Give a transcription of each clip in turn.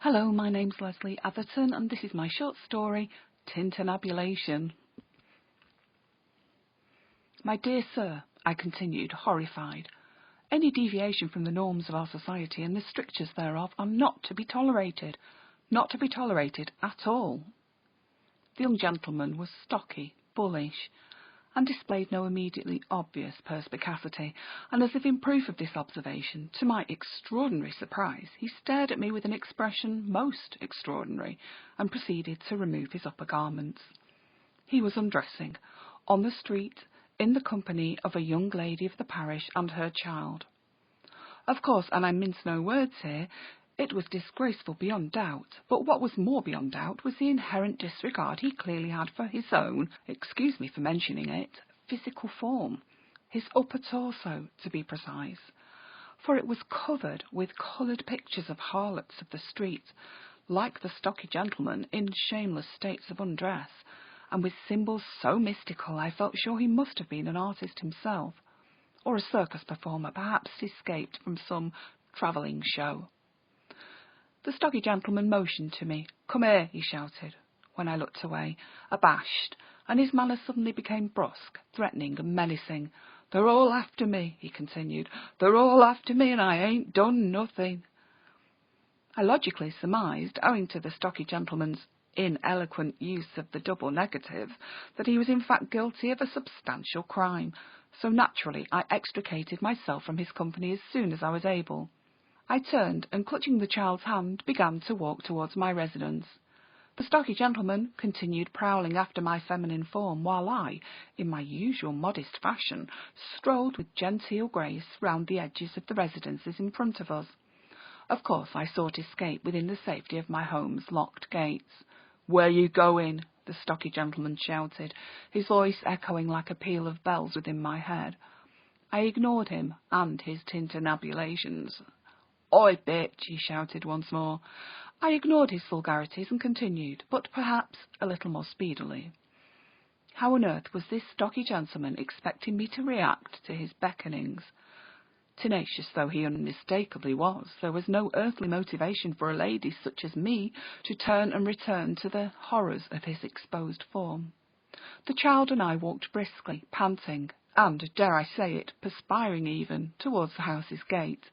Hello, my name's Lesley Atherton and this is my short story, Tinntinabulation. My dear sir, I continued, horrified, any deviation from the norms of our society and the strictures thereof are not to be tolerated. Not to be tolerated at all. The young gentleman was stocky, bullish, and displayed no immediately obvious perspicacity, and as if in proof of this observation, to my extraordinary surprise, he stared at me with an expression most extraordinary, and proceeded to remove his upper garments. He was undressing, on the street, in the company of a young lady of the parish and her child. Of course, and I mince no words here, it was disgraceful beyond doubt, but what was more beyond doubt was the inherent disregard he clearly had for his own, excuse me for mentioning it, physical form, his upper torso, to be precise, for it was covered with coloured pictures of harlots of the street, like the stocky gentleman, in shameless states of undress, and with symbols so mystical I felt sure he must have been an artist himself, or a circus performer, perhaps escaped from some travelling show. The stocky gentleman motioned to me. "Come here," he shouted, when I looked away, abashed, and his manner suddenly became brusque, threatening and menacing. "They're all after me," he continued. "They're all after me, and I ain't done nothing." I logically surmised, owing to the stocky gentleman's ineloquent use of the double negative, that he was in fact guilty of a substantial crime, so naturally I extricated myself from his company as soon as I was able. I turned and, clutching the child's hand, began to walk towards my residence. The stocky gentleman continued prowling after my feminine form, while I, in my usual modest fashion, strolled with genteel grace round the edges of the residences in front of us. Of course, I sought escape within the safety of my home's locked gates. "Where you going?" the stocky gentleman shouted, his voice echoing like a peal of bells within my head. I ignored him and his tintinabulations. "Oi, bitch!" he shouted once more. I ignored his vulgarities and continued, but perhaps a little more speedily. How on earth was this stocky gentleman expecting me to react to his beckonings? Tenacious though he unmistakably was, there was no earthly motivation for a lady such as me to turn and return to the horrors of his exposed form. The child and I walked briskly, panting, and, dare I say it, perspiring even, towards the house's gate.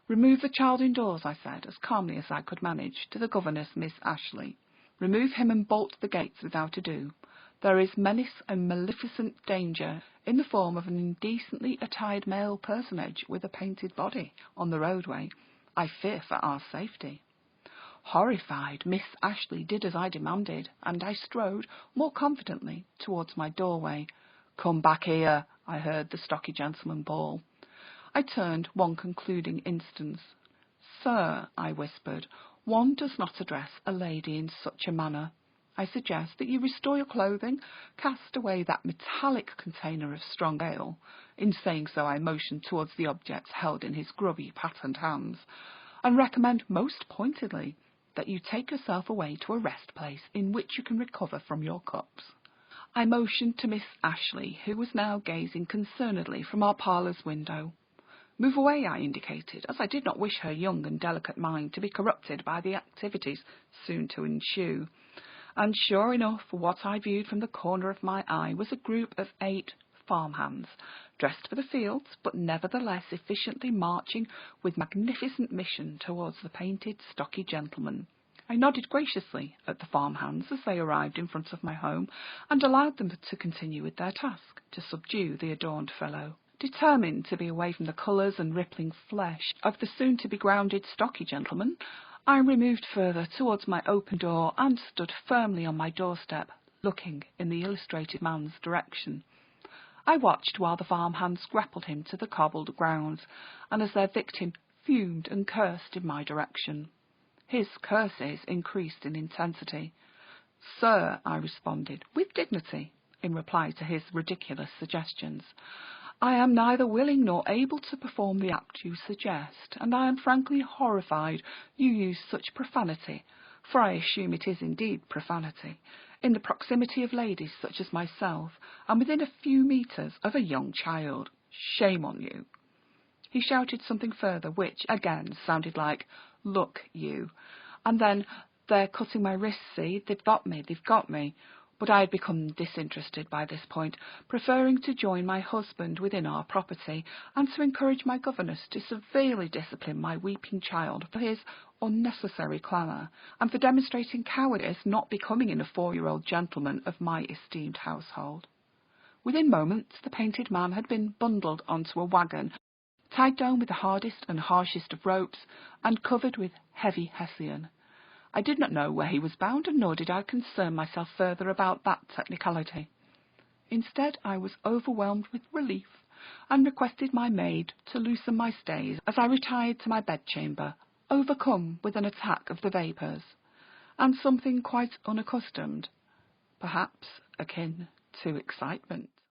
"Remove the child indoors," I said, as calmly as I could manage, to the governess, Miss Ashley. "Remove him and bolt the gates without ado. There is menace and maleficent danger in the form of an indecently attired male personage with a painted body on the roadway. I fear for our safety." Horrified, Miss Ashley did as I demanded, and I strode more confidently towards my doorway. "Come back here," I heard the stocky gentleman bawl. I turned one concluding instance. "Sir," I whispered, "one does not address a lady in such a manner. I suggest that you restore your clothing, cast away that metallic container of strong ale." In saying so, I motioned towards the objects held in his grubby, patterned hands, "and recommend most pointedly that you take yourself away to a rest place in which you can recover from your cups." I motioned to Miss Ashley, who was now gazing concernedly from our parlour's window. "Move away," I indicated, as I did not wish her young and delicate mind to be corrupted by the activities soon to ensue. And sure enough, what I viewed from the corner of my eye was a group of 8 farmhands, dressed for the fields, but nevertheless efficiently marching with magnificent mission towards the painted, stocky gentleman. I nodded graciously at the farmhands as they arrived in front of my home, and allowed them to continue with their task, to subdue the adorned fellow. Determined to be away from the colours and rippling flesh of the soon-to-be grounded stocky gentleman, I removed further towards my open door and stood firmly on my doorstep, looking in the illustrated man's direction. I watched while the farmhands grappled him to the cobbled grounds, and as their victim fumed and cursed in my direction. His curses increased in intensity. "Sir," I responded, with dignity, in reply to his ridiculous suggestions, "I am neither willing nor able to perform the act you suggest, and I am frankly horrified you use such profanity, for I assume it is indeed profanity, in the proximity of ladies such as myself, and within a few metres of a young child. Shame on you." He shouted something further, which, again, sounded like, "Look, you." And then they're cutting my wrists, see, they've got me. But I had become disinterested by this point, preferring to join my husband within our property, and to encourage my governess to severely discipline my weeping child for his unnecessary clamour, and for demonstrating cowardice not becoming in a 4-year-old gentleman of my esteemed household. Within moments the painted man had been bundled onto a waggon, tied down with the hardest and harshest of ropes, and covered with heavy hessian. I did not know where he was bound, and nor did I concern myself further about that technicality. Instead, I was overwhelmed with relief, and requested my maid to loosen my stays as I retired to my bedchamber, overcome with an attack of the vapours, and something quite unaccustomed, perhaps akin to excitement.